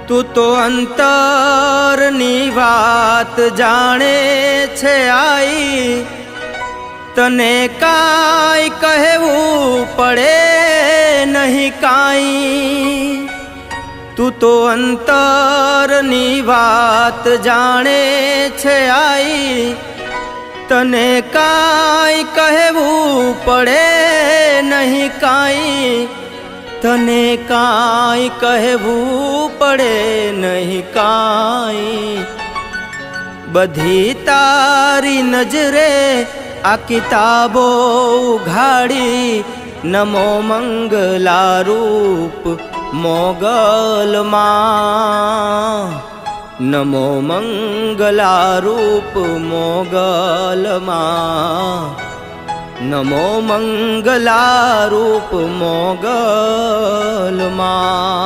તું તો અંતરની વાત જાણે છે આઈ, તને કાંઈ કહેવું પડે નહીં કાંઈ। તું તો અંતરની વાત જાણે છે આઈ, તને કાંઈ કહેવું પડે નહીં કાંઈ, તને કાંઈ કહેવું પડે નહીં કાંઈ। બધી તારી નજરે આ કિતાબો ઉઘાડી, નમો મંગલારૂપ મોગલમાં, નમો મંગલારૂપ મોગલમાં, નમો મંગલારૂપ મોગલમાં।